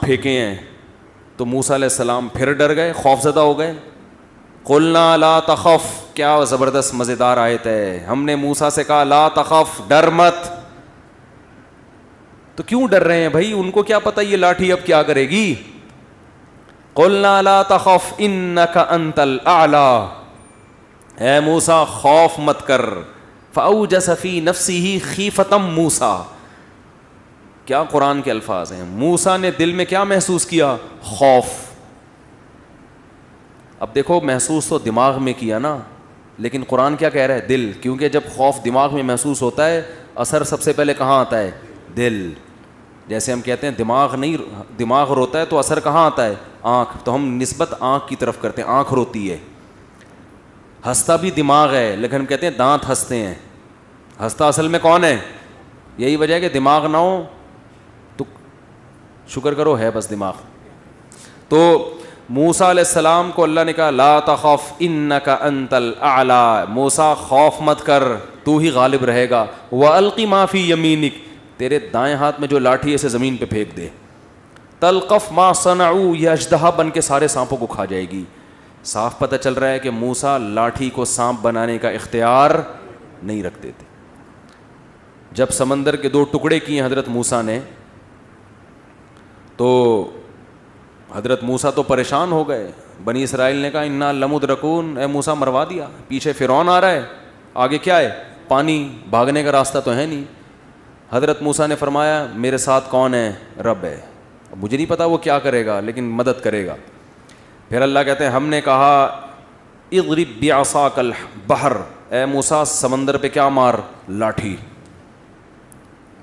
پھینکے ہیں تو موسیٰ علیہ السلام پھر ڈر گئے, خوف زدہ ہو گئے. قلنا لا تخف, کیا زبردست مزیدار آیت ہے. ہم نے موسیٰ سے کہا لا تخف, ڈر مت. تو کیوں ڈر رہے ہیں بھائی, ان کو کیا پتہ یہ لاٹھی اب کیا کرے گی. قلنا لا تخف انک انت الاعلی, اے موسیٰ خوف مت کر. فاوجس فی نفسہ خیفۃ موسیٰ, کیا قرآن کے الفاظ ہیں. موسیٰ نے دل میں کیا محسوس کیا, خوف. اب دیکھو محسوس تو دماغ میں کیا نا, لیکن قرآن کیا کہہ رہا ہے, دل. کیونکہ جب خوف دماغ میں محسوس ہوتا ہے اثر سب سے پہلے کہاں آتا ہے, دل. جیسے ہم کہتے ہیں دماغ نہیں, دماغ روتا ہے تو اثر کہاں آتا ہے, آنکھ. تو ہم نسبت آنکھ کی طرف کرتے ہیں, آنکھ روتی ہے. ہنستا بھی دماغ ہے, لیکن ہم کہتے ہیں دانت ہنستے ہیں. ہنستا اصل میں کون ہے, یہی وجہ ہے کہ دماغ نہ ہو تو شکر کرو ہے بس دماغ. تو موسیٰ علیہ السلام کو اللہ نے کہا لا تخف انک انت الاعلی, موسیٰ خوف مت کر, تو ہی غالب رہے گا. والق ما فی یمینک, تیرے دائیں ہاتھ میں جو لاٹھی ہے اسے زمین پہ پھینک دے. تلقف ما صنعوا, یہ اژدہا بن کے سارے سانپوں کو کھا جائے گی. صاف پتہ چل رہا ہے کہ موسیٰ لاٹھی کو سانپ بنانے کا اختیار نہیں رکھتے تھے. جب سمندر کے 2 ٹکڑے کیے حضرت موسیٰ نے تو حضرت موسیٰ تو پریشان ہو گئے. بنی اسرائیل نے کہا انا لمدرکون, اے موسیٰ مروا دیا, پیچھے فرعون آ رہا ہے, آگے کیا ہے, پانی, بھاگنے کا راستہ تو ہے نہیں. حضرت موسیٰ نے فرمایا میرے ساتھ کون ہے, رب ہے. مجھے نہیں پتا وہ کیا کرے گا لیکن مدد کرے گا. پھر اللہ کہتے ہیں ہم نے کہا اضرب بعصاک البحر, اے موسیٰ سمندر پہ کیا مار, لاٹھی.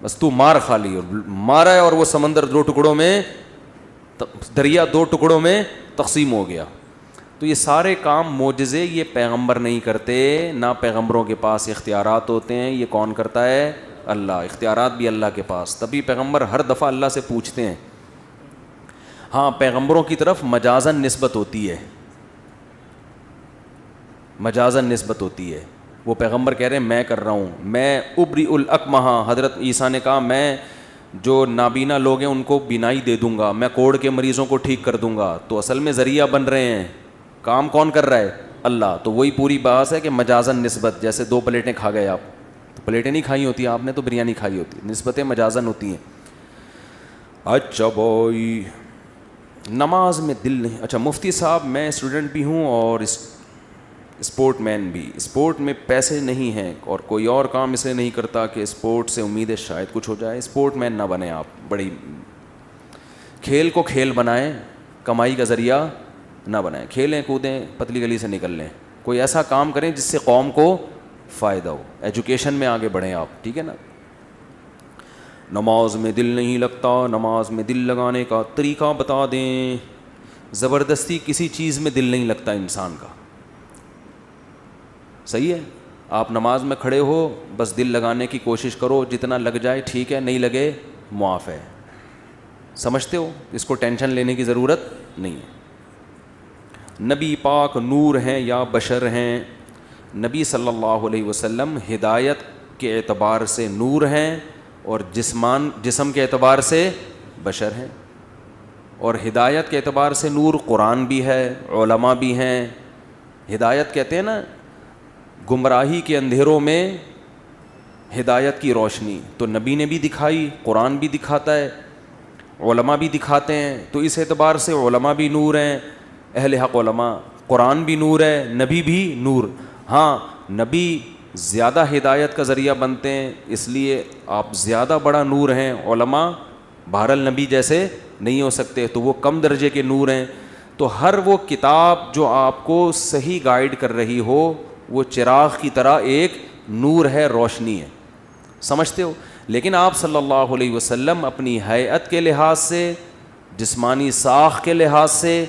بس تو مار خالی, اور مارا ہے اور وہ سمندر 2 ٹکڑوں میں, دریا 2 ٹکڑوں میں تقسیم ہو گیا. تو یہ سارے کام معجزے یہ پیغمبر نہیں کرتے, نہ پیغمبروں کے پاس اختیارات ہوتے ہیں. یہ کون کرتا ہے, اللہ. اختیارات بھی اللہ کے پاس, تبھی پیغمبر ہر دفعہ اللہ سے پوچھتے ہیں. ہاں پیغمبروں کی طرف مجازن نسبت ہوتی ہے, مجازن نسبت ہوتی ہے. وہ پیغمبر کہہ رہے ہیں میں کر رہا ہوں, میں ابری الاکمہ. حضرت عیسیٰ نے کہا میں جو نابینا لوگ ہیں ان کو بینائی دے دوں گا, میں کوڑ کے مریضوں کو ٹھیک کر دوں گا. تو اصل میں ذریعہ بن رہے ہیں, کام کون کر رہا ہے, اللہ. تو وہی پوری بحث ہے کہ مجازن نسبت, جیسے 2 پلیٹیں کھا گئے آپ, تو پلیٹیں نہیں کھائی ہوتی آپ نے, تو بریانی کھائی ہوتی, نسبتیں مجازن ہوتی ہیں. اچھا بھائی نماز میں دل نہیں. اچھا مفتی صاحب میں اسٹوڈنٹ بھی ہوں اور اسپورٹ مین بھی. اسپورٹ میں پیسے نہیں ہیں اور کوئی اور کام اس لیے نہیں کرتا کہ اسپورٹ سے امید ہے شاید کچھ ہو جائے. اسپورٹ مین نہ بنیں آپ, بڑی کھیل کو کھیل بنائیں, کمائی کا ذریعہ نہ بنائیں. کھیلیں کودیں, پتلی گلی سے نکل لیں, کوئی ایسا کام کریں جس سے قوم کو فائدہ ہو. ایجوکیشن میں آگے بڑھیں آپ, ٹھیک ہے نا. نماز میں دل نہیں لگتا, نماز میں دل لگانے کا طریقہ بتا دیں. زبردستی کسی چیز میں دل نہیں لگتا انسان کا, صحیح ہے. آپ نماز میں کھڑے ہو, بس دل لگانے کی کوشش کرو, جتنا لگ جائے ٹھیک ہے, نہیں لگے معاف ہے. سمجھتے ہو, اس کو ٹینشن لینے کی ضرورت نہیں ہے. نبی پاک نور ہیں یا بشر ہیں؟ نبی صلی اللہ علیہ وسلم ہدایت کے اعتبار سے نور ہیں اور جسم کے اعتبار سے بشر ہیں. اور ہدایت کے اعتبار سے نور قرآن بھی ہے, علماء بھی ہیں. ہدایت کہتے ہیں نا گمراہی کے اندھیروں میں ہدایت کی روشنی, تو نبی نے بھی دکھائی, قرآن بھی دکھاتا ہے, علماء بھی دکھاتے ہیں. تو اس اعتبار سے علماء بھی نور ہیں, اہل حق علماء. قرآن بھی نور ہے, نبی بھی نور. ہاں نبی زیادہ ہدایت کا ذریعہ بنتے ہیں, اس لیے آپ زیادہ بڑا نور ہیں. علماء بہرحال نبی جیسے نہیں ہو سکتے, تو وہ کم درجے کے نور ہیں. تو ہر وہ کتاب جو آپ کو صحیح گائیڈ کر رہی ہو وہ چراغ کی طرح ایک نور ہے, روشنی ہے. سمجھتے ہو. لیکن آپ صلی اللہ علیہ وسلم اپنی ہیئت کے لحاظ سے, جسمانی ساخت کے لحاظ سے,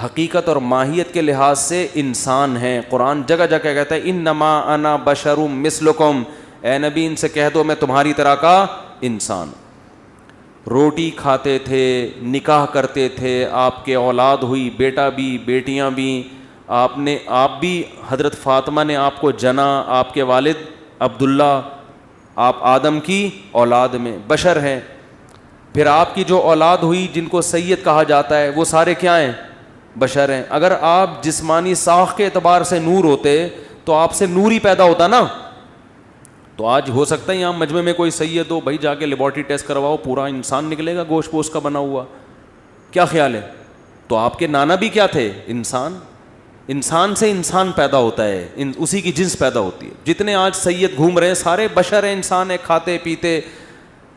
حقیقت اور ماہیت کے لحاظ سے انسان ہیں. قرآن جگہ جگہ کہتا ہے انما انا بشر مثلکم, اے نبی ان سے کہہ دو میں تمہاری طرح کا انسان. روٹی کھاتے تھے, نکاح کرتے تھے, آپ کے اولاد ہوئی, بیٹا بھی بیٹیاں بھی, آپ بھی حضرت فاطمہ نے آپ کو جنا, آپ کے والد عبداللہ, آپ آدم کی اولاد میں بشر ہیں. پھر آپ کی جو اولاد ہوئی جن کو سید کہا جاتا ہے وہ سارے کیا ہیں؟ بشر ہیں. اگر آپ جسمانی ساخت کے اعتبار سے نور ہوتے تو آپ سے نور ہی پیدا ہوتا نا. تو آج ہو سکتا ہے یہاں مجمع میں کوئی سید ہو, بھائی جا کے لیبارٹری ٹیسٹ کرواؤ, پورا انسان نکلے گا گوشت پوشت کا بنا ہوا. کیا خیال ہے؟ تو آپ کے نانا بھی کیا تھے؟ انسان. انسان سے انسان پیدا ہوتا ہے, اسی کی جنس پیدا ہوتی ہے. جتنے آج سید گھوم رہے ہیں سارے بشر ہیں, انسان ہیں, کھاتے پیتے,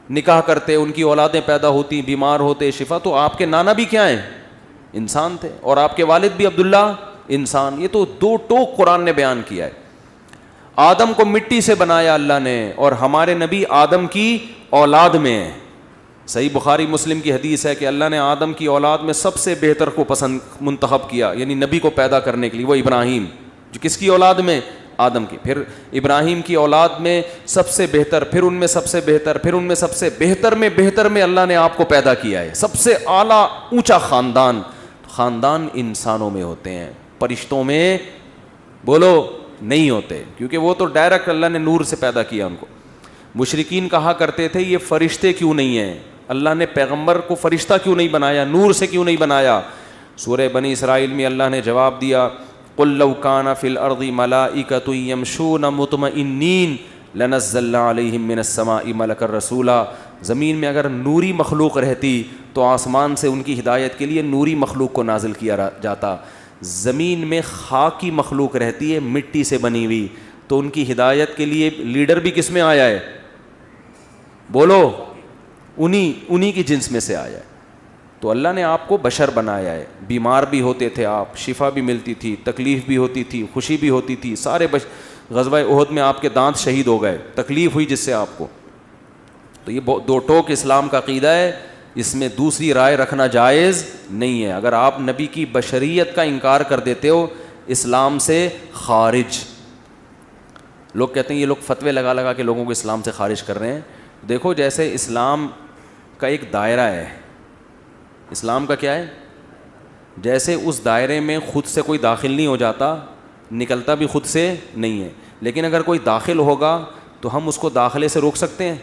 نکاح کرتے, ان کی اولادیں پیدا ہوتی, بیمار ہوتے, شفا. تو آپ کے نانا بھی کیا ہیں؟ انسان تھے. اور آپ کے والد بھی عبداللہ انسان. یہ تو دو ٹوک قرآن نے بیان کیا ہے. آدم کو مٹی سے بنایا اللہ نے, اور ہمارے نبی آدم کی اولاد میں ہیں. صحیح بخاری مسلم کی حدیث ہے کہ اللہ نے آدم کی اولاد میں سب سے بہتر کو پسند منتخب کیا, یعنی نبی کو پیدا کرنے کے لیے, وہ ابراہیم. جو کس کی اولاد میں؟ آدم کی. پھر ابراہیم کی اولاد میں سب سے بہتر, پھر ان میں سب سے بہتر, پھر ان میں سب سے بہتر میں بہتر میں اللہ نے آپ کو پیدا کیا ہے. سب سے اعلیٰ اونچا خاندان. خاندان انسانوں میں ہوتے ہیں, فرشتوں میں بولو نہیں ہوتے, کیونکہ وہ تو ڈائریکٹ اللہ نے نور سے پیدا کیا ان کو. مشرکین کہا کرتے تھے یہ فرشتے کیوں نہیں ہیں, اللہ نے پیغمبر کو فرشتہ کیوں نہیں بنایا, نور سے کیوں نہیں بنایا؟ سورہ بنی اسرائیل میں اللہ نے جواب دیا, قل لو کان فی الارض ملائکۃ یمشون مطمئنین لنزلنا علیہم من السماء ملکا رسولا. زمین میں اگر نوری مخلوق رہتی تو آسمان سے ان کی ہدایت کے لیے نوری مخلوق کو نازل کیا جاتا. زمین میں خاکی مخلوق رہتی ہے, مٹی سے بنی ہوئی, تو ان کی ہدایت کے لیے لیڈر بھی کس میں آیا ہے؟ بولو, انہی کی جنس میں سے آیا ہے. تو اللہ نے آپ کو بشر بنایا ہے. بیمار بھی ہوتے تھے آپ, شفا بھی ملتی تھی, تکلیف بھی ہوتی تھی, خوشی بھی ہوتی تھی. سارے غزوہ احد میں آپ کے دانت شہید ہو گئے, تکلیف ہوئی جس سے آپ کو. تو یہ دو ٹوک اسلام کا عقیدہ ہے, اس میں دوسری رائے رکھنا جائز نہیں ہے. اگر آپ نبی کی بشریت کا انکار کر دیتے ہو, اسلام سے خارج. لوگ کہتے ہیں یہ لوگ فتوے لگا لگا کے لوگوں کو اسلام سے خارج کر رہے ہیں. دیکھو جیسے اسلام کا ایک دائرہ ہے, اسلام کا کیا ہے, جیسے اس دائرے میں خود سے کوئی داخل نہیں ہو جاتا, نکلتا بھی خود سے نہیں ہے. لیکن اگر کوئی داخل ہوگا تو ہم اس کو داخلے سے روک سکتے ہیں؟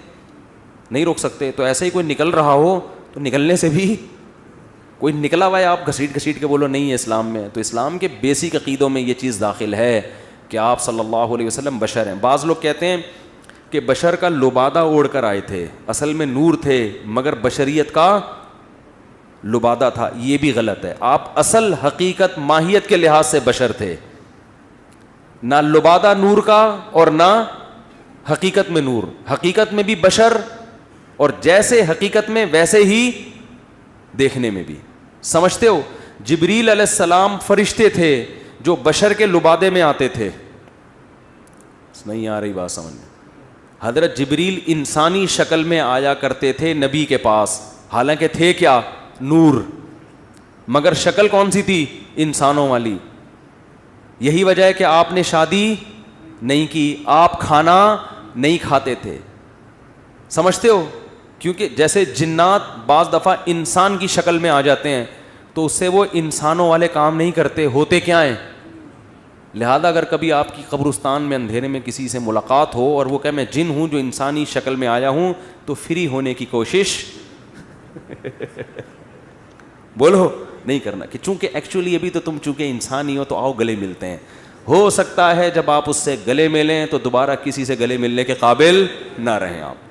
نہیں روک سکتے. تو ایسے ہی کوئی نکل رہا ہو تو نکلنے سے بھی کوئی نکلا ہوا ہے, آپ گھسیٹ گھسیٹ کے بولو نہیں ہے اسلام میں. تو اسلام کے بیسک عقیدوں میں یہ چیز داخل ہے کہ آپ صلی اللہ علیہ وسلم بشر ہیں. بعض لوگ کہتے ہیں کہ بشر کا لبادہ اوڑھ کر آئے تھے, اصل میں نور تھے مگر بشریت کا لبادہ تھا. یہ بھی غلط ہے. آپ اصل حقیقت ماہیت کے لحاظ سے بشر تھے, نہ لبادہ نور کا اور نہ حقیقت میں نور. حقیقت میں بھی بشر, اور جیسے حقیقت میں ویسے ہی دیکھنے میں بھی. سمجھتے ہو؟ جبریل علیہ السلام فرشتے تھے جو بشر کے لبادے میں آتے تھے. نہیں آ رہی بات سمجھ میں؟ حضرت جبریل انسانی شکل میں آیا کرتے تھے نبی کے پاس, حالانکہ تھے کیا؟ نور, مگر شکل کون سی تھی؟ انسانوں والی. یہی وجہ ہے کہ آپ نے شادی نہیں کی, آپ کھانا نہیں کھاتے تھے. سمجھتے ہو؟ کیونکہ جیسے جنات بعض دفعہ انسان کی شکل میں آ جاتے ہیں تو اس سے وہ انسانوں والے کام نہیں کرتے, ہوتے کیا ہیں؟ لہذا اگر کبھی آپ کی قبرستان میں اندھیرے میں کسی سے ملاقات ہو اور وہ کہے میں جن ہوں جو انسانی شکل میں آیا ہوں, تو فری ہونے کی کوشش بولو نہیں کرنا, کہ چونکہ ایکچولی ابھی تو تم چونکہ انسان ہی ہو تو آؤ گلے ملتے ہیں. ہو سکتا ہے جب آپ اس سے گلے ملیں تو دوبارہ کسی سے گلے ملنے کے قابل نہ رہیں آپ,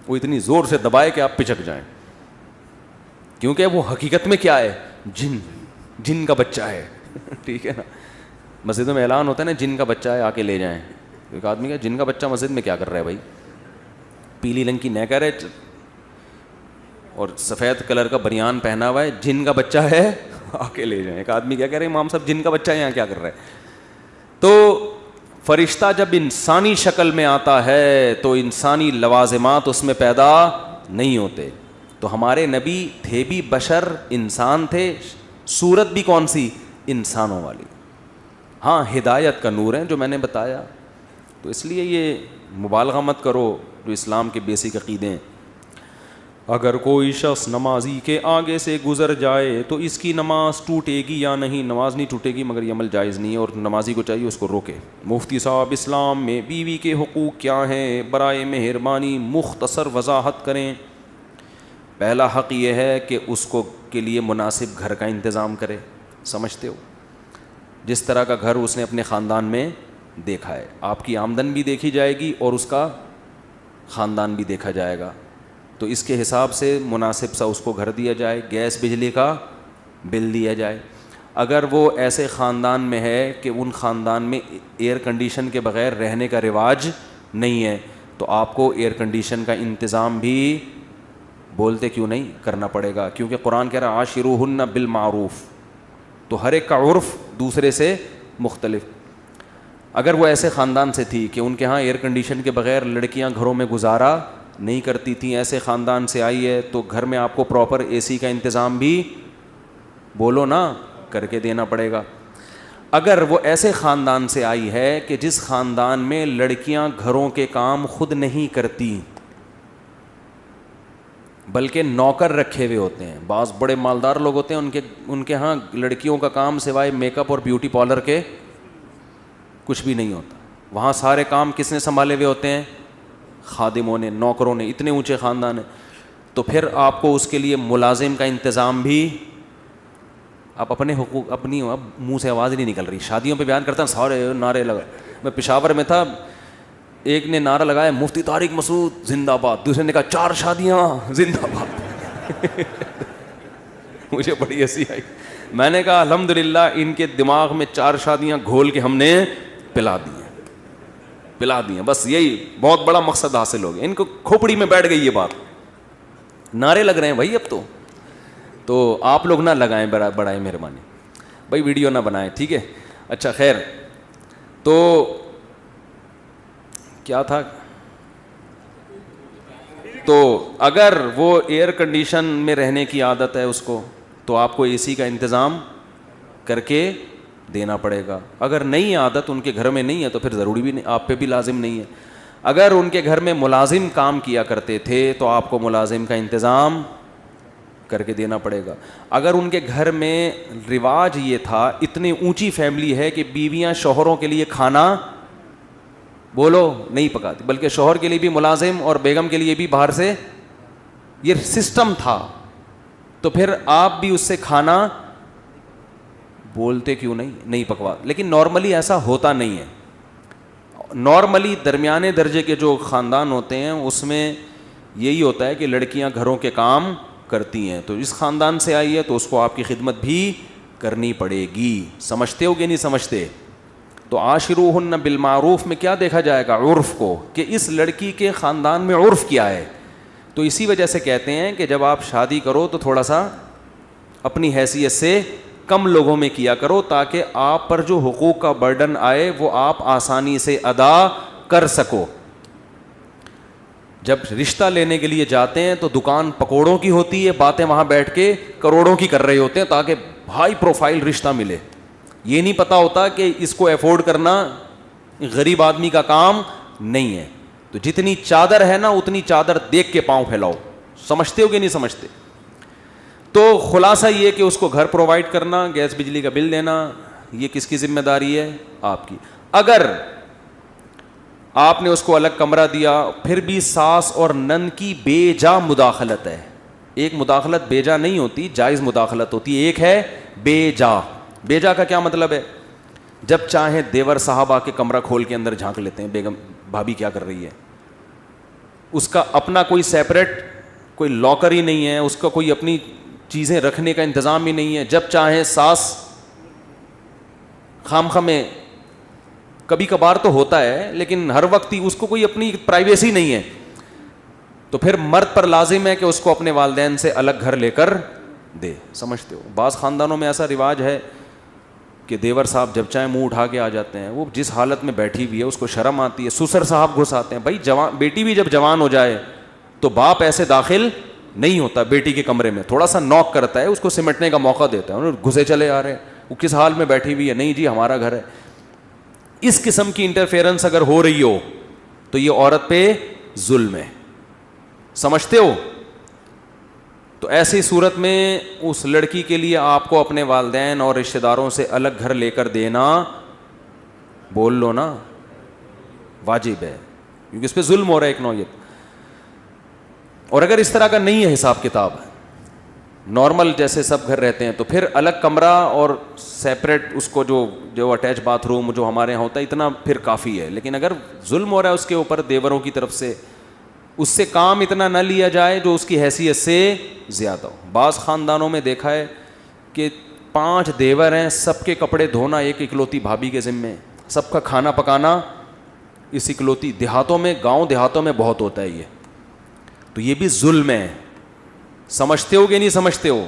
وہ اتنی زور سے دبائے کہ آپ پچک جائیں. کیونکہ وہ حقیقت میں کیا ہے؟ جن کا بچہ ہے. ٹھیک ہے نا, مسجدوں میں اعلان ہوتا ہے نا جن کا بچہ ہے آ کے لے جائیں. ایک آدمی کا جن کا بچہ مسجد میں کیا کر رہا ہے بھائی؟ پیلی رنگ کی نیکر ہے اور سفید کلر کا بنیان پہنا ہوا ہے, جن کا بچہ ہے آ کے لے جائیں. ایک آدمی کیا کہہ رہے ہیں امام صاحب جن کا بچہ ہے یہاں کیا کر رہا ہے؟ تو فرشتہ جب انسانی شکل میں آتا ہے تو انسانی لوازمات اس میں پیدا نہیں ہوتے. تو ہمارے نبی تھے بھی بشر, انسان تھے, صورت بھی کون سی؟ انسانوں والی. ہاں ہدایت کا نور ہے جو میں نے بتایا. تو اس لیے یہ مبالغہ مت کرو جو اسلام کے بیسک عقیدے ہیں. اگر کوئی شخص نمازی کے آگے سے گزر جائے تو اس کی نماز ٹوٹے گی یا نہیں؟ نماز نہیں ٹوٹے گی مگر یہ عمل جائز نہیں ہے, اور نمازی کو چاہیے اس کو روکے. مفتی صاحب اسلام میں بیوی کے حقوق کیا ہیں؟ برائے مہربانی مختصر وضاحت کریں. پہلا حق یہ ہے کہ اس کو کے لیے مناسب گھر کا انتظام کرے. سمجھتے ہو؟ جس طرح کا گھر اس نے اپنے خاندان میں دیکھا ہے, آپ کی آمدن بھی دیکھی جائے گی اور اس کا خاندان بھی دیکھا جائے گا, تو اس کے حساب سے مناسب سا اس کو گھر دیا جائے, گیس بجلی کا بل دیا جائے. اگر وہ ایسے خاندان میں ہے کہ ان خاندان میں ایئر کنڈیشن کے بغیر رہنے کا رواج نہیں ہے, تو آپ کو ایئر کنڈیشن کا انتظام بھی بولتے کیوں نہیں کرنا پڑے گا, کیونکہ قرآن کہہ رہا عاشروہن بالمعروف, تو ہر ایک کا عرف دوسرے سے مختلف. اگر وہ ایسے خاندان سے تھی کہ ان کے ہاں ایئر کنڈیشن کے بغیر لڑکیاں گھروں میں گزارا نہیں کرتی تھیں, ایسے خاندان سے آئی ہے, تو گھر میں آپ کو پراپر اے سی کا انتظام بھی بولو نا کر کے دینا پڑے گا. اگر وہ ایسے خاندان سے آئی ہے کہ جس خاندان میں لڑکیاں گھروں کے کام خود نہیں کرتی بلکہ نوکر رکھے ہوئے ہوتے ہیں, بعض بڑے مالدار لوگ ہوتے ہیں ان کے ہاں لڑکیوں کا کام سوائے میک اپ اور بیوٹی پارلر کے کچھ بھی نہیں ہوتا, وہاں سارے کام کس نے سنبھالے ہوئے ہوتے ہیں؟ خادموں نے, نوکروں نے. اتنے اونچے خاندان ہیں, تو پھر آپ کو اس کے لیے ملازم کا انتظام بھی, آپ اپنے حقوق اپنی, اب منہ سے آواز نہیں نکل رہی, شادیوں پہ بیان کرتا ہوں سارے نعرے لگا. میں پشاور میں تھا, ایک نے نعرہ لگایا مفتی طارق مسعود زندہ باد, دوسرے نے کہا 4 شادیاں زندہ باد. مجھے بڑی ہنسی آئی. میں نے کہا الحمدللہ ان کے دماغ میں 4 شادیاں گھول کے ہم نے پلا دی ہیں, بس یہی بہت بڑا مقصد حاصل ہو گیا. ان کو کھوپڑی میں بیٹھ گئی یہ بات. نعرے لگ رہے ہیں بھائی اب تو آپ لوگ نہ لگائیں بڑائیں مہربانی بھائی, ویڈیو نہ بنائیں, ٹھیک ہے. اچھا خیر, تو کیا تھا, تو اگر وہ ایئر کنڈیشن میں رہنے کی عادت ہے اس کو, تو آپ کو اے سی کا انتظام کر کے دینا پڑے گا. اگر نہیں عادت, ان کے گھر میں نہیں ہے, تو پھر ضروری بھی نہیں, آپ پہ بھی لازم نہیں ہے. اگر ان کے گھر میں ملازم کام کیا کرتے تھے تو آپ کو ملازم کا انتظام کر کے دینا پڑے گا. اگر ان کے گھر میں رواج یہ تھا, اتنی اونچی فیملی ہے کہ بیویاں شوہروں کے لیے کھانا بولو نہیں پکاتی, بلکہ شوہر کے لیے بھی ملازم اور بیگم کے لیے بھی باہر سے, یہ سسٹم تھا, تو پھر آپ بھی اس سے کھانا بولتے کیوں نہیں پکوا. لیکن نارملی ایسا ہوتا نہیں ہے. نارملی درمیانے درجے کے جو خاندان ہوتے ہیں اس میں یہی ہوتا ہے کہ لڑکیاں گھروں کے کام کرتی ہیں, تو اس خاندان سے آئی ہے تو اس کو آپ کی خدمت بھی کرنی پڑے گی. سمجھتے ہو کہ نہیں سمجھتے؟ تو عاشروہن بالمعروف میں کیا دیکھا جائے گا؟ عرف کو, کہ اس لڑکی کے خاندان میں عرف کیا ہے. تو اسی وجہ سے کہتے ہیں کہ جب آپ شادی کرو تو تھوڑا سا اپنی حیثیت سے کم لوگوں میں کیا کرو, تاکہ آپ پر جو حقوق کا برڈن آئے وہ آپ آسانی سے ادا کر سکو. جب رشتہ لینے کے لیے جاتے ہیں تو دکان پکوڑوں کی ہوتی ہے, باتیں وہاں بیٹھ کے کروڑوں کی کر رہے ہوتے ہیں تاکہ ہائی پروفائل رشتہ ملے. یہ نہیں پتا ہوتا کہ اس کو افورڈ کرنا غریب آدمی کا کام نہیں ہے. تو جتنی چادر ہے نا اتنی چادر دیکھ کے پاؤں پھیلاؤ. سمجھتے ہو کہ نہیں سمجھتے؟ تو خلاصہ یہ کہ اس کو گھر پرووائڈ کرنا, گیس بجلی کا بل دینا, یہ کس کی ذمہ داری ہے؟ آپ کی. اگر آپ نے اس کو الگ کمرہ دیا, پھر بھی ساس اور نند کی بے جا مداخلت ہے. ایک مداخلت بے جا نہیں ہوتی, جائز مداخلت ہوتی ہے. ایک ہے بے جا. بے جا کا کیا مطلب ہے؟ جب چاہیں دیور صاحب آ کے کمرہ کھول کے اندر جھانک لیتے ہیں, بیگم بھابھی کیا کر رہی ہے. اس کا اپنا کوئی سیپریٹ کوئی لاکر ہی نہیں ہے, اس کا کوئی اپنی چیزیں رکھنے کا انتظام ہی نہیں ہے. جب چاہیں ساس خامخواہ میں, کبھی کبھار تو ہوتا ہے لیکن ہر وقت ہی اس کو کوئی اپنی پرائیویسی نہیں ہے, تو پھر مرد پر لازم ہے کہ اس کو اپنے والدین سے الگ گھر لے کر دے. سمجھتے ہو؟ بعض خاندانوں میں ایسا رواج ہے کہ دیور صاحب جب چاہیں منہ اٹھا کے آ جاتے ہیں, وہ جس حالت میں بیٹھی ہوئی ہے اس کو شرم آتی ہے, سسر صاحب گھس آتے ہیں. بھائی جوان بیٹی بھی جب جوان ہو جائے تو باپ ایسے داخل نہیں ہوتا بیٹی کے کمرے میں, تھوڑا سا نوک کرتا ہے, اس کو سمٹنے کا موقع دیتا ہے. گھسے چلے آ رہے ہیں, وہ کس حال میں بیٹھی ہوئی ہے, نہیں جی ہمارا گھر ہے. اس قسم کی انٹرفیئرنس اگر ہو رہی ہو تو یہ عورت پہ ظلم ہے. سمجھتے ہو؟ تو ایسی صورت میں اس لڑکی کے لیے آپ کو اپنے والدین اور رشتہ داروں سے الگ گھر لے کر دینا, بول لو نا, واجب ہے, کیونکہ اس پہ ظلم ہو رہا ہے ایک نوعیت. اور اگر اس طرح کا نہیں ہے حساب کتاب, نارمل جیسے سب گھر رہتے ہیں, تو پھر الگ کمرہ اور سیپریٹ اس کو جو اٹیچ باتھ روم جو ہمارے یہاں ہوتا ہے اتنا پھر کافی ہے. لیکن اگر ظلم ہو رہا ہے اس کے اوپر دیوروں کی طرف سے, اس سے کام اتنا نہ لیا جائے جو اس کی حیثیت سے زیادہ ہو. بعض خاندانوں میں دیکھا ہے کہ 5 دیور ہیں, سب کے کپڑے دھونا ایک اکلوتی بھابھی کے ذمے, سب کا کھانا پکانا اس اکلوتی. دیہاتوں میں, گاؤں دیہاتوں میں بہت ہوتا ہے یہ, تو یہ بھی ظلم ہے. سمجھتے ہو کہ نہیں سمجھتے ہو؟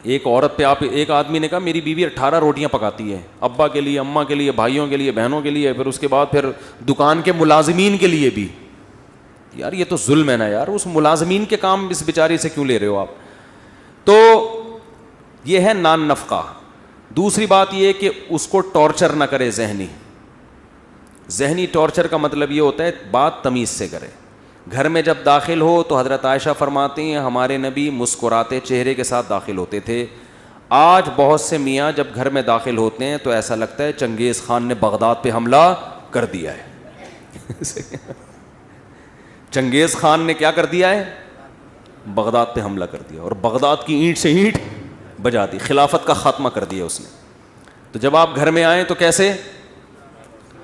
ایک عورت پہ آپ, ایک آدمی نے کہا میری بیوی 18 روٹیاں پکاتی ہے, ابا کے لیے, اماں کے لیے, بھائیوں کے لیے, بہنوں کے لیے, پھر اس کے بعد پھر دکان کے ملازمین کے لیے بھی. یار یہ تو ظلم ہے نا یار, اس ملازمین کے کام اس بیچاری سے کیوں لے رہے ہو آپ؟ تو یہ ہے نان نفقہ. دوسری بات یہ کہ اس کو ٹارچر نہ کرے ذہنی ٹارچر کا مطلب یہ ہوتا ہے بات تمیز سے کرے. گھر میں جب داخل ہو تو حضرت عائشہ فرماتی ہیں ہمارے نبی مسکراتے چہرے کے ساتھ داخل ہوتے تھے. آج بہت سے میاں جب گھر میں داخل ہوتے ہیں تو ایسا لگتا ہے چنگیز خان نے بغداد پہ حملہ کر دیا ہے. چنگیز خان نے کیا کر دیا ہے؟ بغداد پہ حملہ کر دیا, اور بغداد کی اینٹ سے اینٹ بجا دی, خلافت کا خاتمہ کر دیا اس نے. تو جب آپ گھر میں آئیں تو کیسے؟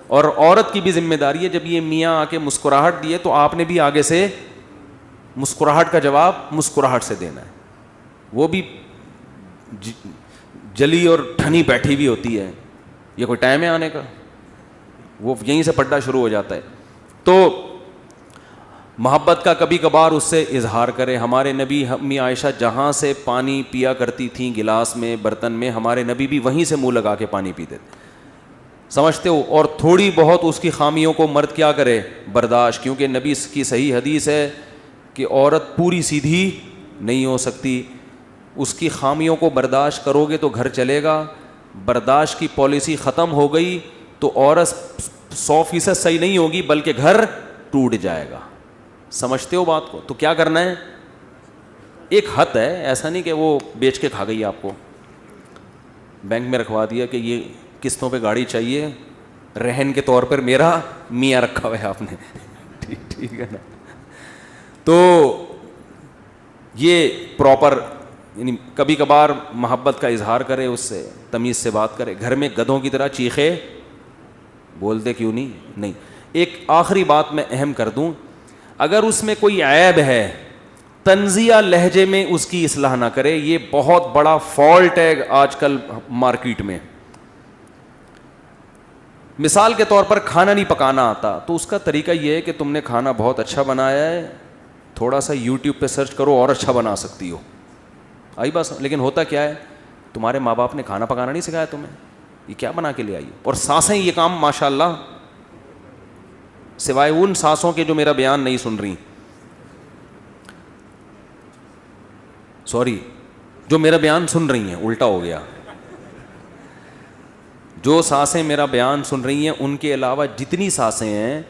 اور عورت کی بھی ذمہ داری ہے, جب یہ میاں آ کے مسکراہٹ دیے تو آپ نے بھی آگے سے مسکراہٹ کا جواب مسکراہٹ سے دینا ہے. وہ بھی جلی اور ٹھنی بیٹھی ہوئی ہوتی ہے, یہ کوئی ٹائم ہے آنے کا؟ وہ یہیں سے پڈا شروع ہو جاتا ہے. تو محبت کا کبھی کبھار اس سے اظہار کرے. ہمارے نبی, امی عائشہ جہاں سے پانی پیا کرتی تھیں گلاس میں, برتن میں, ہمارے نبی بھی وہیں سے منہ لگا کے پانی پیتے تھے. سمجھتے ہو؟ اور تھوڑی بہت اس کی خامیوں کو مرد کیا کرے؟ برداشت. کیونکہ نبی کی صحیح حدیث ہے کہ عورت پوری سیدھی نہیں ہو سکتی, اس کی خامیوں کو برداشت کرو گے تو گھر چلے گا. برداشت کی پالیسی ختم ہو گئی تو عورت 100% صحیح نہیں ہوگی بلکہ گھر ٹوٹ جائے گا. سمجھتے ہو بات کو؟ تو کیا کرنا ہے؟ ایک حد ہے, ایسا نہیں کہ وہ بیچ کے کھا گئی آپ کو, بینک میں رکھوا دیا کہ یہ قسطوں پہ گاڑی چاہیے, رہن کے طور پر میرا میاں رکھا ہوا ہے آپ نے. ٹھیک ہے نا؟ تو یہ پراپر, یعنی کبھی کبھار محبت کا اظہار کرے, اس سے تمیز سے بات کرے. گھر میں گدھوں کی طرح چیخے بولتے کیوں نہیں. ایک آخری بات میں اہم کر دوں, اگر اس میں کوئی عیب ہے طنزیہ لہجے میں اس کی اصلاح نہ کرے. یہ بہت بڑا فالٹ ہے آج کل مارکیٹ میں. مثال کے طور پر کھانا نہیں پکانا آتا تو اس کا طریقہ یہ ہے کہ تم نے کھانا بہت اچھا بنایا ہے, تھوڑا سا یوٹیوب پہ سرچ کرو اور اچھا بنا سکتی ہو. آئی بس. لیکن ہوتا کیا ہے, تمہارے ماں باپ نے کھانا پکانا نہیں سکھایا تمہیں, یہ کیا بنا کے لے آئی. اور سانسیں یہ کام ماشاء اللہ, سوائے ان سانسوں کے جو میرا بیان نہیں سن رہی, سوری, جو میرا بیان سن رہی ہیں, الٹا ہو گیا, جو سانسیں میرا بیان سن رہی ہیں ان کے علاوہ جتنی سانسیں ہیں,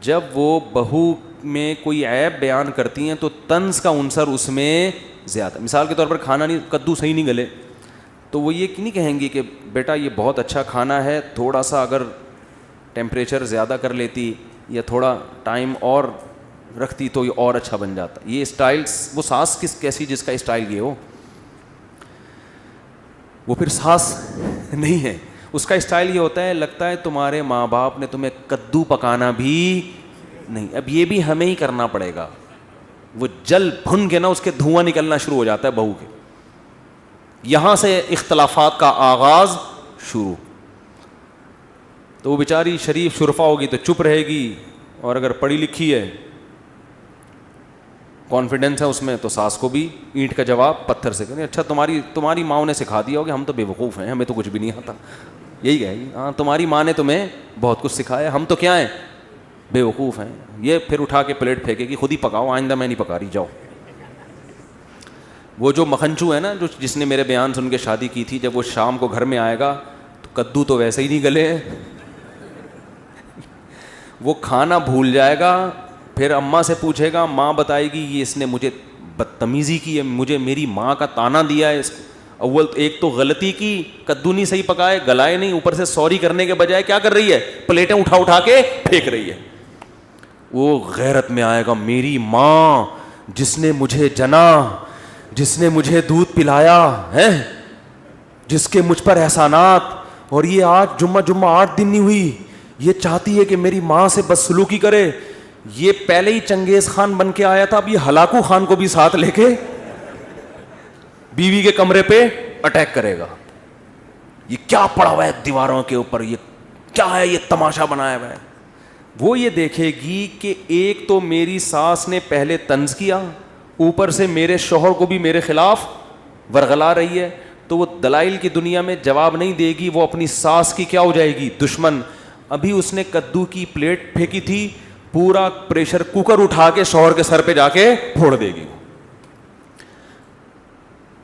جب وہ بہو میں کوئی عیب بیان کرتی ہیں تو طنز کا عنصر اس میں زیادہ. مثال کے طور پر کھانا نہیں, کدو صحیح نہیں گلے, تو وہ یہ نہیں کہیں گی کہ بیٹا یہ بہت اچھا کھانا ہے, تھوڑا سا اگر ٹیمپریچر زیادہ کر لیتی یا تھوڑا ٹائم اور رکھتی تو یہ اور اچھا بن جاتا. یہ اسٹائل, وہ ساس کیسی جس کا اسٹائل یہ ہو, وہ پھر ساس نہیں ہے. اس کا اسٹائل یہ ہوتا ہے لگتا ہے تمہارے ماں باپ نے تمہیں کدو پکانا بھی نہیں, اب یہ بھی ہمیں ہی کرنا پڑے گا. وہ جل بھن کے نا اس کے دھواں نکلنا شروع ہو جاتا ہے بہو کے. یہاں سے اختلافات کا آغاز شروع. تو وہ بیچاری شریف شرفا ہوگی تو چپ رہے گی, اور اگر پڑھی لکھی ہے, کانفیڈنس ہے اس میں, تو ساس کو بھی اینٹ کا جواب پتھر سے کریں. اچھا تمہاری ماں نے سکھا دیا ہوگا, ہم تو بے وقوف ہیں, ہمیں تو کچھ بھی نہیں آتا. یہی کہے گی, ہاں تمہاری ماں نے تمہیں بہت کچھ سکھایا, ہم تو کیا ہیں, بے وقوف ہیں. یہ پھر اٹھا کے پلیٹ پھینکے گی, خود ہی پکاؤ, آئندہ میں نہیں پکا رہی, جاؤ. وہ جو مکھنچو ہے نا, جس نے میرے بیان سن کے شادی کی تھی, جب وہ شام کو گھر میں آئے گا تو کدو تو ویسے ہی نہیں گلے ہیں, وہ کھانا بھول جائے گا. پھر اماں سے پوچھے گا, ماں بتائے گی یہ اس نے مجھے بدتمیزی کی ہے, مجھے میری ماں کا تانا دیا ہے اس کو. اول ایک تو غلطی کی, کدو نہیں صحیح پکائے, گلائے نہیں, اوپر سے سوری کرنے کے بجائے کیا کر رہی ہے, پلیٹیں اٹھا کے پھینک رہی ہے. وہ غیرت میں آئے گا, میری ماں جس نے مجھے جنا, جس نے مجھے دودھ پلایا ہے, جس کے مجھ پر احسانات, اور یہ آج جمعہ 8 دن نہیں ہوئی, یہ چاہتی ہے کہ میری ماں سے بدسلوکی کرے. یہ پہلے ہی چنگیز خان بن کے آیا تھا, اب یہ ہلاکو خان کو بھی ساتھ لے کے بیوی کے کمرے پہ اٹیک کرے گا. یہ کیا پڑا ہوا ہے دیواروں کے اوپر, یہ کیا ہے, یہ تماشا بنایا ہوا ہے. وہ یہ دیکھے گی کہ ایک تو میری ساس نے پہلے طنز کیا, اوپر سے میرے شوہر کو بھی میرے خلاف ورغلا رہی ہے, تو وہ دلائل کی دنیا میں جواب نہیں دے گی, وہ اپنی ساس کی کیا ہو جائے گی, دشمن. ابھی اس نے کدو کی پلیٹ پھینکی تھی, پورا پریشر کوکر اٹھا کے شوہر کے سر پہ جا کے پھوڑ دے گی.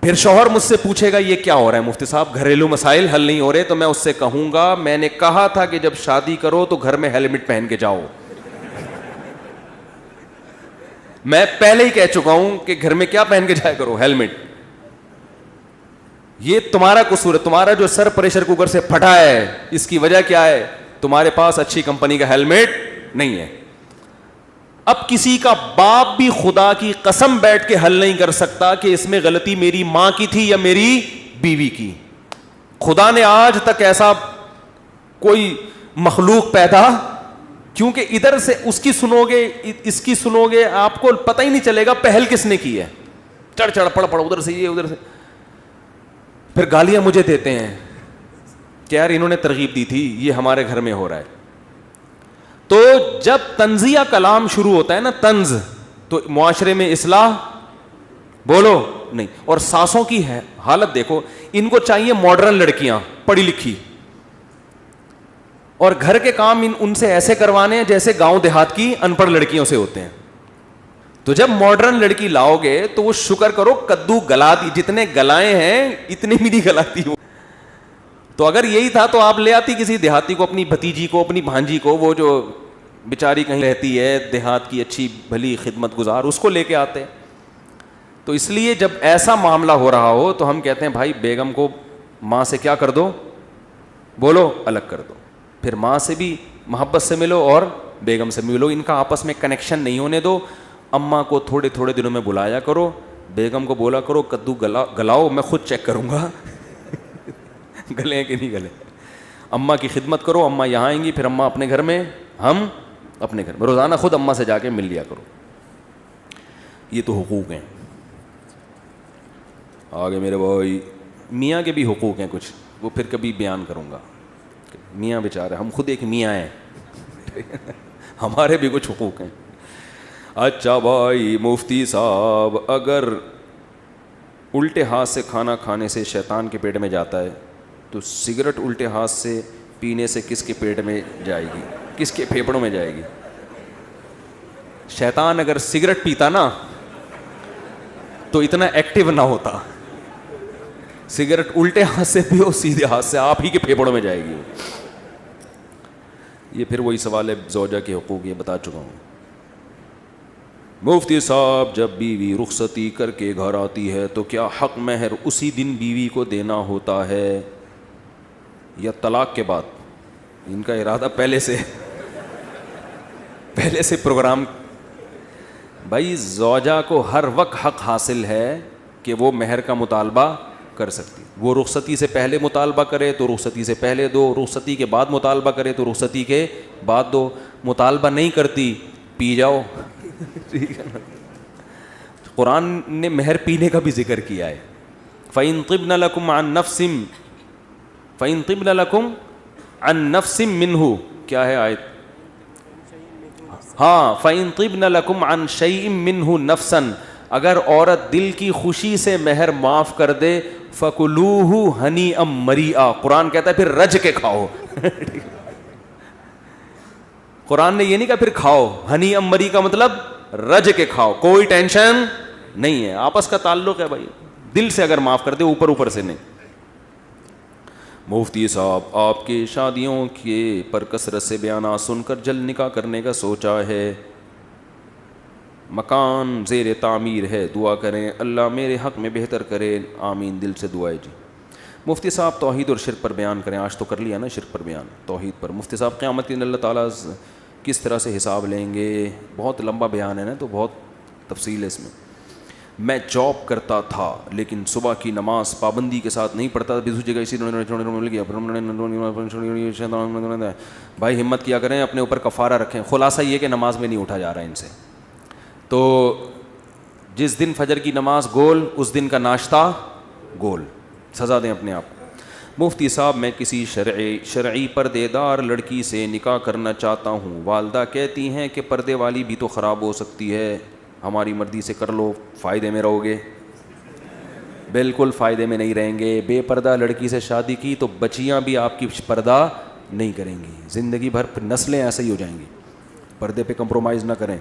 پھر شوہر مجھ سے پوچھے گا یہ کیا ہو رہا ہے مفتی صاحب, گھریلو مسائل حل نہیں ہو رہے, تو میں اس سے کہوں گا میں نے کہا تھا کہ جب شادی کرو تو گھر میں ہیلمٹ پہن کے جاؤ. میں پہلے ہی کہہ چکا ہوں کہ گھر میں کیا پہن کے جایا کرو, ہیلمٹ. یہ تمہارا قصور ہے, تمہارا جو سر پریشر کوکر سے پھٹا ہے اس کی وجہ کیا ہے, تمہارے پاس اچھی کمپنی کا ہیلمٹ نہیں ہے. اب کسی کا باپ بھی خدا کی قسم بیٹھ کے حل نہیں کر سکتا کہ اس میں غلطی میری ماں کی تھی یا میری بیوی کی. خدا نے آج تک ایسا کوئی مخلوق پیدا, کیونکہ ادھر سے اس کی سنو گے اس کی سنو گے, آپ کو پتہ ہی نہیں چلے گا پہل کس نے کی ہے. چڑھ چڑھ پڑ پڑ ادھر سے یہ ادھر سے, پھر گالیاں مجھے دیتے ہیں کہ یار انہوں نے ترغیب دی تھی, یہ ہمارے گھر میں ہو رہا ہے. تو جب طنزیہ کلام شروع ہوتا ہے نا, طنز, تو معاشرے میں اصلاح بولو نہیں. اور ساسوں کی ہے حالت دیکھو, ان کو چاہیے ماڈرن لڑکیاں پڑھی لکھی, اور گھر کے کام ان سے ایسے کروانے ہیں جیسے گاؤں دیہات کی ان پڑھ لڑکیوں سے ہوتے ہیں. تو جب ماڈرن لڑکی لاؤ گے تو وہ شکر کرو کدو گلا دی, جتنے گلائے ہیں اتنے بھی نہیں گلاتی وہ. تو اگر یہی تھا تو آپ لے آتی کسی دیہاتی کو, اپنی بھتیجی کو, اپنی بھانجی کو, وہ جو بیچاری کہیں رہتی ہے دیہات کی اچھی بھلی خدمت گزار, اس کو لے کے آتے. تو اس لیے جب ایسا معاملہ ہو رہا ہو تو ہم کہتے ہیں بھائی بیگم کو ماں سے کیا کر دو, بولو الگ کر دو. پھر ماں سے بھی محبت سے ملو اور بیگم سے ملو, ان کا آپس میں کنیکشن نہیں ہونے دو. اماں کو تھوڑے تھوڑے دنوں میں بلایا کرو, بیگم کو بولا کرو کدو گلاؤ, میں خود چیک کروں گا گلے ہیں کہ نہیں گلے. اماں کی خدمت کرو, اماں یہاں آئیں گی, پھر اماں اپنے گھر میں, ہم اپنے گھر میں. روزانہ خود اماں سے جا کے مل لیا کرو. یہ تو حقوق ہیں. آگے میرے بھائی میاں کے بھی حقوق ہیں کچھ, وہ پھر کبھی بیان کروں گا. میاں بیچارے, ہم خود ایک میاں ہیں ہمارے بھی کچھ حقوق ہیں. اچھا بھائی مفتی صاحب, اگر الٹے ہاتھ سے کھانا کھانے سے شیطان کے پیٹ میں جاتا ہے تو سگریٹ الٹے ہاتھ سے پینے سے کس کے پیٹ میں جائے گی, کس کے پھیپھڑوں میں جائے گی؟ شیطان اگر سگریٹ پیتا نا تو اتنا ایکٹیو نہ ہوتا. سگریٹ الٹے ہاتھ سے پیو, سیدھے ہاتھ سے, آپ ہی کے پھیپھڑوں میں جائے گی. یہ پھر وہی سوال ہے زوجہ کے حقوق, یہ بتا چکا ہوں. مفتی صاحب جب بیوی رخصتی کر کے گھر آتی ہے تو کیا حق مہر اسی دن بیوی کو دینا ہوتا ہے یا طلاق کے بعد؟ ان کا ارادہ پہلے سے پروگرام. بھائی زوجہ کو ہر وقت حق حاصل ہے کہ وہ مہر کا مطالبہ کر سکتی. وہ رخصتی سے پہلے مطالبہ کرے تو رخصتی سے پہلے دو, رخصتی کے بعد مطالبہ کرے تو رخصتی کے بعد دو. مطالبہ نہیں کرتی, پی جاؤ. ٹھیک ہے نا. قرآن نے مہر پینے کا بھی ذکر کیا ہے. فَإِن طِبْنَ لَكُمْ عَن نَفْسٍ مِّنْهُ, کیا ہے آیت؟ ہاں, فَإِن طِبْنَ لَكُمْ عَن شَيْءٍ مِّنْهُ نَفْسًا, اگر عورت دل کی خوشی سے مہر معاف کر دے, فَكُلُوهُ هَنِيئًا مَرِيئًا, قرآن کہتا ہے پھر رج کے کھاؤ. قرآن نے یہ نہیں کہا پھر کھاؤ, ہنی امری کا مطلب رج کے کھاؤ, کوئی ٹینشن نہیں ہے, آپس کا تعلق ہے بھائی, دل سے اگر معاف کر دے, اوپر اوپر سے نہیں. مفتی صاحب آپ کی شادیوں کے پر کثرت سے بیانات سن کر جلد نکاح کرنے کا سوچا ہے, مکان زیر تعمیر ہے, دعا کریں اللہ میرے حق میں بہتر کرے, آمین. دل سے دعائیں جی. مفتی صاحب توحید اور شرک پر بیان کریں, آج تو کر لیا نا شرک پر بیان, توحید پر. مفتی صاحب قیامت کے دن اللہ تعالیٰ کس طرح سے حساب لیں گے؟ بہت لمبا بیان ہے نا, تو بہت تفصیل ہے اس میں. میں جاب کرتا تھا لیکن صبح کی نماز پابندی کے ساتھ نہیں پڑھتا. دوسری جگہ اسی مل گیا. بھائی ہمت کیا کریں, اپنے اوپر کفارہ رکھیں. خلاصہ یہ کہ نماز میں نہیں اٹھا جا رہا ہے ان سے. تو جس دن فجر کی نماز گول, اس دن کا ناشتہ گول. سزا دیں اپنے آپ. مفتی صاحب میں کسی شرعی پردے دار لڑکی سے نکاح کرنا چاہتا ہوں. والدہ کہتی ہیں کہ پردے والی بھی تو خراب ہو سکتی ہے, ہماری مرضی سے کر لو, فائدے میں رہو گے. بالکل فائدے میں نہیں رہیں گے. بے پردہ لڑکی سے شادی کی تو بچیاں بھی آپ کی پردہ نہیں کریں گی, زندگی بھر نسلیں ایسے ہی ہو جائیں گی. پردے پہ کمپرومائز نہ کریں.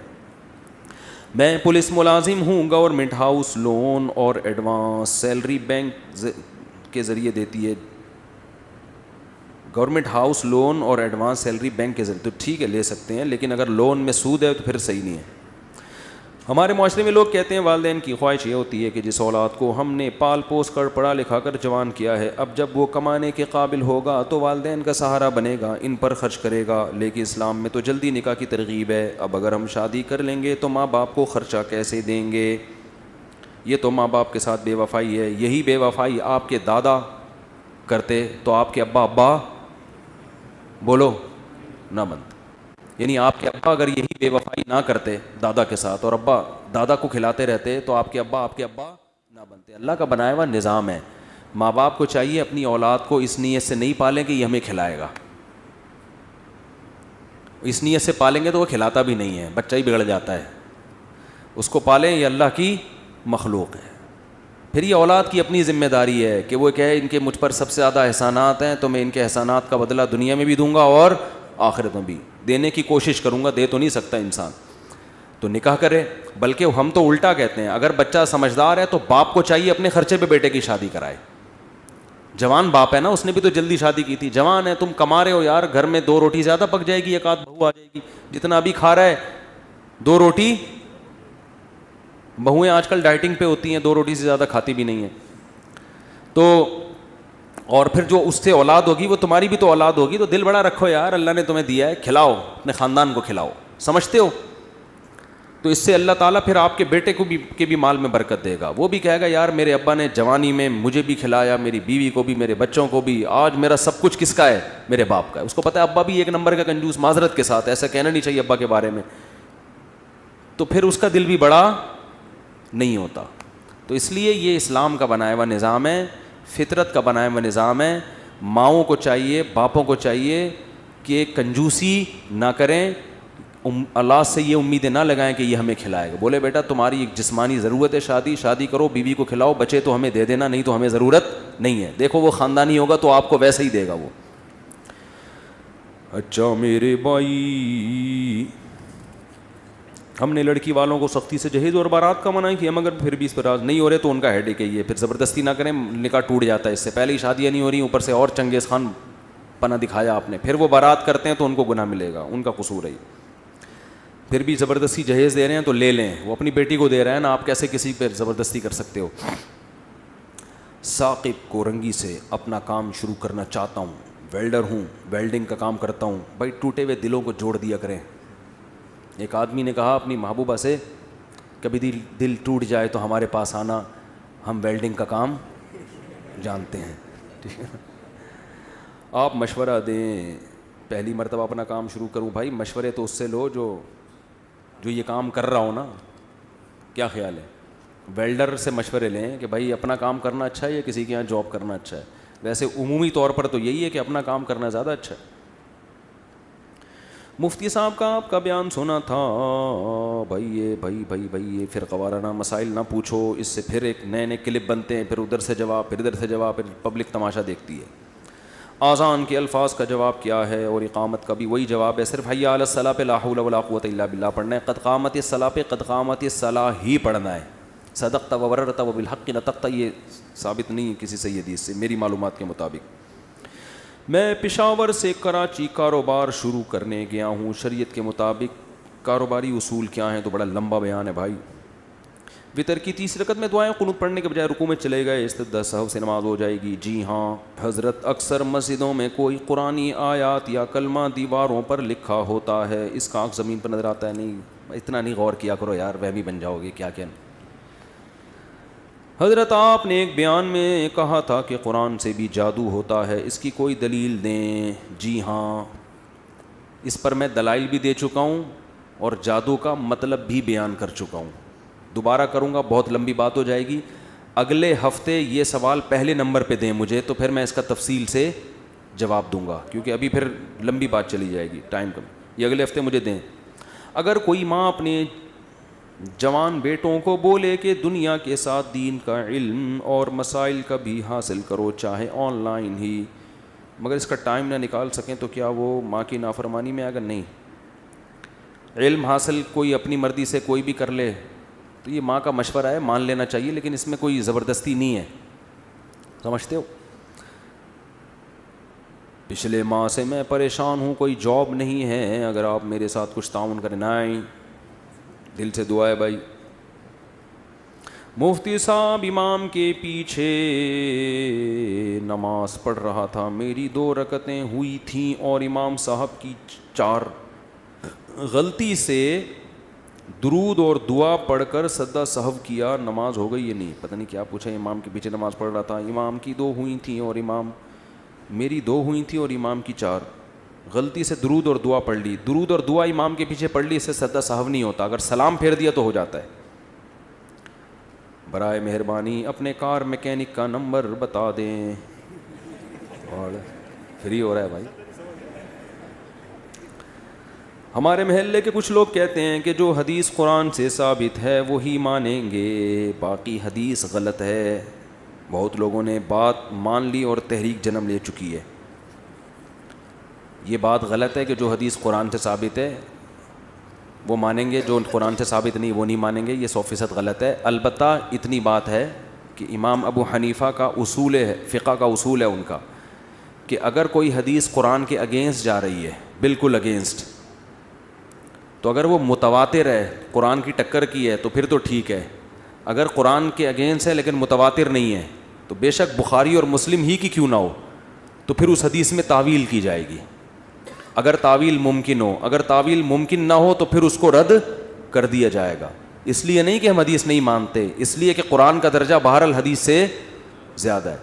میں پولیس ملازم ہوں. گورنمنٹ ہاؤس لون اور ایڈوانس سیلری بینک کے ذریعے دیتی ہے. گورنمنٹ ہاؤس لون اور ایڈوانس سیلری بینک کے ذریعے تو ٹھیک ہے, لے سکتے ہیں, لیکن اگر لون میں سود ہے تو پھر صحیح نہیں ہے. ہمارے معاشرے میں لوگ کہتے ہیں والدین کی خواہش یہ ہوتی ہے کہ جس اولاد کو ہم نے پال پوس کر پڑھا لکھا کر جوان کیا ہے, اب جب وہ کمانے کے قابل ہوگا تو والدین کا سہارا بنے گا, ان پر خرچ کرے گا. لیکن اسلام میں تو جلدی نکاح کی ترغیب ہے. اب اگر ہم شادی کر لیں گے تو ماں باپ کو خرچہ کیسے دیں گے؟ یہ تو ماں باپ کے ساتھ بے وفائی ہے. یہی بے وفائی آپ کے دادا کرتے تو آپ کے ابا بولو نہ بنتے. یعنی آپ کے ابا اگر یہی بے وفائی نہ کرتے دادا کے ساتھ, اور ابا دادا کو کھلاتے رہتے, تو آپ کے ابا نہ بنتے. اللہ کا بنایا ہوا نظام ہے. ماں باپ کو چاہیے اپنی اولاد کو اس نیت سے نہیں پالیں کہ یہ ہمیں کھلائے گا. اس نیت سے پالیں گے تو وہ کھلاتا بھی نہیں ہے, بچہ ہی بگڑ جاتا ہے. اس کو پالیں, یہ اللہ کی مخلوق ہے. پھر یہ اولاد کی اپنی ذمہ داری ہے کہ وہ کہے ان کے مجھ پر سب سے زیادہ احسانات ہیں تو میں ان کے احسانات کا بدلہ دنیا میں بھی دوں گا اور آخرت میں بھی دینے کی کوشش کروں گا. دے تو نہیں سکتا انسان, تو نکاح کرے. بلکہ ہم تو الٹا کہتے ہیں, اگر بچہ سمجھدار ہے تو باپ کو چاہیے اپنے خرچے پہ بیٹے کی شادی کرائے. جوان باپ ہے نا, اس نے بھی تو جلدی شادی کی تھی. جوان ہے, تم کما رہے ہو یار, گھر میں 2 روٹی زیادہ پک جائے گی, ایک آدھ بہو آ جائے گی. جتنا ابھی کھا رہا ہے 2 روٹی, بہویں آج کل ڈائٹنگ پہ ہوتی ہیں, 2 روٹی سے زیادہ کھاتی بھی نہیں ہیں. تو اور پھر جو اس سے اولاد ہوگی وہ تمہاری بھی تو اولاد ہوگی. تو دل بڑا رکھو یار, اللہ نے تمہیں دیا ہے, کھلاؤ, اپنے خاندان کو کھلاؤ. سمجھتے ہو؟ تو اس سے اللہ تعالیٰ پھر آپ کے بیٹے کو بھی کے بھی مال میں برکت دے گا. وہ بھی کہے گا یار میرے ابا نے جوانی میں مجھے بھی کھلایا, میری بیوی کو بھی, میرے بچوں کو بھی. آج میرا سب کچھ کس کا ہے؟ میرے باپ کا ہے. اس کو پتہ ہے ابا بھی ایک نمبر کا کنجوس, معذرت کے ساتھ ایسا کہنا نہیں چاہیے ابا کے بارے میں. تو پھر اس کا دل بھی بڑا نہیں ہوتا. تو اس لیے یہ اسلام کا بنایا ہوا نظام ہے, فطرت کا بنایا ہوا نظام ہے. ماؤں کو چاہیے, باپوں کو چاہیے کہ کنجوسی نہ کریں, اللہ سے یہ امیدیں نہ لگائیں کہ یہ ہمیں کھلائے گا. بولے بیٹا تمہاری ایک جسمانی ضرورت ہے, شادی کرو, بیوی کو کھلاؤ, بچے تو ہمیں دے دینا, نہیں تو ہمیں ضرورت نہیں ہے. دیکھو وہ خاندانی ہوگا تو آپ کو ویسے ہی دے گا وہ. اچھا میرے بھائی, ہم نے لڑکی والوں کو سختی سے جہیز اور بارات کا منع کیا, مگر پھر بھی اس پر راز نہیں ہو رہے تو ان کا ہیڈ ایک ہے یہ. پھر زبردستی نہ کریں, نکاح ٹوٹ جاتا ہے. اس سے پہلے ہی شادیاں نہیں ہو رہی, اوپر سے اور چنگیز خان پناہ دکھایا آپ نے, پھر وہ بارات کرتے ہیں تو ان کو گناہ ملے گا, ان کا قصور ہے. پھر بھی زبردستی جہیز دے رہے ہیں تو لے لیں, وہ اپنی بیٹی کو دے رہے ہیں نا, آپ کیسے کسی پہ زبردستی کر سکتے ہو. ثاقب کورنگی سے اپنا کام شروع کرنا چاہتا ہوں, ویلڈر ہوں, ویلڈنگ کا کام کرتا ہوں. بھائی ٹوٹے ہوئے دلوں کو جوڑ دیا کریں. ایک آدمی نے کہا اپنی محبوبہ سے, کبھی دل ٹوٹ جائے تو ہمارے پاس آنا, ہم ویلڈنگ کا کام جانتے ہیں. ٹھیک ہے, آپ مشورہ دیں, پہلی مرتبہ اپنا کام شروع کروں. بھائی مشورے تو اس سے لو جو یہ کام کر رہا ہو نا. کیا خیال ہے؟ ویلڈر سے مشورے لیں کہ بھائی اپنا کام کرنا اچھا ہے یا کسی کے یہاں جاب کرنا اچھا ہے. ویسے عمومی طور پر تو یہی ہے کہ اپنا کام کرنا زیادہ اچھا ہے. مفتی صاحب کا آپ کا بیان سنا تھا, بھائی یہ فرقہ وارانہ مسائل نہ پوچھو, اس سے پھر ایک نئے کلپ بنتے ہیں, پھر ادھر سے جواب, پھر ادھر سے جواب, پھر پبلک تماشا دیکھتی ہے. آذان کے الفاظ کا جواب کیا ہے اور اقامت کا بھی وہی جواب ہے, صرف حی علی الصلاۃ پہ لا حول ولا قوۃ الا باللہ پڑھنا ہے. قد قامت الصلاۃ پہ قد قامت الصلاۃ ہی پڑھنا ہے. صدقت وبررت وبالحق نطقت, یہ ثابت نہیں ہے کسی صحیح حدیث سے میری معلومات کے مطابق. میں پشاور سے کراچی کاروبار شروع کرنے گیا ہوں, شریعت کے مطابق کاروباری اصول کیا ہیں؟ تو بڑا لمبا بیان ہے بھائی. وطر کی 30 رکعت میں دعائیں قنوت پڑھنے کے بجائے رکوع میں چلے گئے, استدعاء سہو سے نماز ہو جائے گی. جی ہاں حضرت, اکثر مسجدوں میں کوئی قرآنی آیات یا کلمہ دیواروں پر لکھا ہوتا ہے, اس کا عکس زمین پر نظر آتا ہے. نہیں, اتنا نہیں غور کیا کرو یار، وہمی بن جاؤ گے کیا کیا. حضرت آپ نے ایک بیان میں کہا تھا کہ قرآن سے بھی جادو ہوتا ہے، اس کی کوئی دلیل دیں. جی ہاں، اس پر میں دلائل بھی دے چکا ہوں اور جادو کا مطلب بھی بیان کر چکا ہوں. دوبارہ کروں گا، بہت لمبی بات ہو جائے گی. اگلے ہفتے یہ سوال پہلے نمبر پہ دیں مجھے، تو پھر میں اس کا تفصیل سے جواب دوں گا، کیونکہ ابھی پھر لمبی بات چلی جائے گی، ٹائم کم. یہ اگلے ہفتے مجھے دیں. اگر کوئی ماں اپنے جوان بیٹوں کو بولے کہ دنیا کے ساتھ دین کا علم اور مسائل کا بھی حاصل کرو، چاہے آن لائن ہی، مگر اس کا ٹائم نہ نکال سکیں، تو کیا وہ ماں کی نافرمانی میں؟ اگر نہیں، علم حاصل کوئی اپنی مرضی سے کوئی بھی کر لے تو یہ ماں کا مشورہ ہے، مان لینا چاہیے، لیکن اس میں کوئی زبردستی نہیں ہے. سمجھتے ہو؟ پچھلے ماہ سے میں پریشان ہوں، کوئی جاب نہیں ہے، اگر آپ میرے ساتھ کچھ تعاون کریں. نہیں، دل سے دعا ہے بھائی. مفتی صاحب امام کے پیچھے نماز پڑھ رہا تھا، میری 2 رکعتیں ہوئی تھیں اور امام صاحب کی 4. غلطی سے درود اور دعا پڑھ کر سجدہ سہو کیا، نماز ہو گئی؟ یہ نہیں پتہ نہیں کیا پوچھا. امام کے پیچھے نماز پڑھ رہا تھا، امام کی 2 ہوئی تھیں اور میری 2 ہوئی تھیں اور امام کی 4. غلطی سے درود اور دعا پڑھ لی. درود اور دعا امام کے پیچھے پڑھ لی، اس سے سجدہ سہو نہیں ہوتا. اگر سلام پھیر دیا تو ہو جاتا ہے. برائے مہربانی اپنے کار میکینک کا نمبر بتا دیں. اور فری ہو رہا ہے بھائی. ہمارے محلے کے کچھ لوگ کہتے ہیں کہ جو حدیث قرآن سے ثابت ہے وہی مانیں گے، باقی حدیث غلط ہے. بہت لوگوں نے بات مان لی اور تحریک جنم لے چکی ہے. یہ بات غلط ہے کہ جو حدیث قرآن سے ثابت ہے وہ مانیں گے، جو قرآن سے ثابت نہیں وہ نہیں مانیں گے. یہ 100% غلط ہے. البتہ اتنی بات ہے کہ امام ابو حنیفہ کا اصول ہے، فقہ کا اصول ہے ان کا، کہ اگر کوئی حدیث قرآن کے اگینسٹ جا رہی ہے، بالکل اگینسٹ، تو اگر وہ متواتر ہے، قرآن کی ٹکر کی ہے، تو پھر تو ٹھیک ہے. اگر قرآن کے اگینسٹ ہے لیکن متواتر نہیں ہے، تو بے شک بخاری اور مسلم ہی کی کیوں نہ ہو، تو پھر اس حدیث میں تعویل کی جائے گی. اگر تعویل ممکن ہو، اگر تعویل ممکن نہ ہو تو پھر اس کو رد کر دیا جائے گا. اس لیے نہیں کہ ہم حدیث نہیں مانتے، اس لیے کہ قرآن کا درجہ بہرحال حدیث سے زیادہ ہے.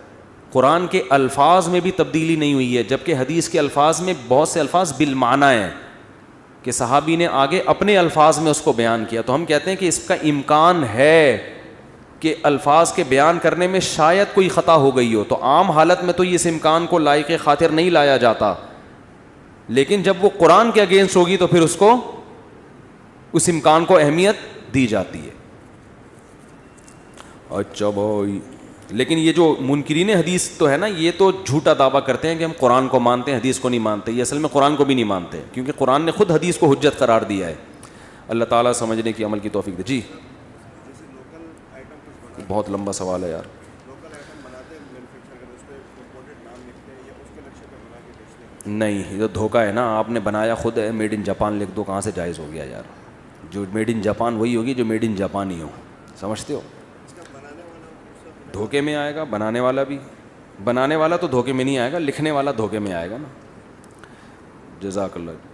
قرآن کے الفاظ میں بھی تبدیلی نہیں ہوئی ہے، جبکہ حدیث کے الفاظ میں بہت سے الفاظ بالمعنی ہیں کہ صحابی نے آگے اپنے الفاظ میں اس کو بیان کیا. تو ہم کہتے ہیں کہ اس کا امکان ہے کہ الفاظ کے بیان کرنے میں شاید کوئی خطا ہو گئی ہو، تو عام حالت میں تو اس امکان کو لائق خاطر نہیں لایا جاتا، لیکن جب وہ قرآن کے اگینسٹ ہوگی تو پھر اس امکان کو اہمیت دی جاتی ہے. اچھا بھائی، لیکن یہ جو منکرین حدیث تو ہے نا، یہ تو جھوٹا دعویٰ کرتے ہیں کہ ہم قرآن کو مانتے ہیں، حدیث کو نہیں مانتے. یہ اصل میں قرآن کو بھی نہیں مانتے، کیونکہ قرآن نے خود حدیث کو حجت قرار دیا ہے. اللہ تعالیٰ سمجھنے کی عمل کی توفیق دے. جی بہت لمبا سوال ہے یار. نہیں، یہ تو دھوکہ ہے نا. آپ نے بنایا خود ہے، میڈ ان جاپان لکھ دو، کہاں سے جائز ہو گیا یار؟ جو میڈ ان جاپان وہی ہوگی جو میڈ ان جاپان ہی ہو. سمجھتے ہو؟ دھوکے میں آئے گا بنانے والا بھی. بنانے والا تو دھوکے میں نہیں آئے گا، لکھنے والا دھوکے میں آئے گا نا. جزاک اللہ.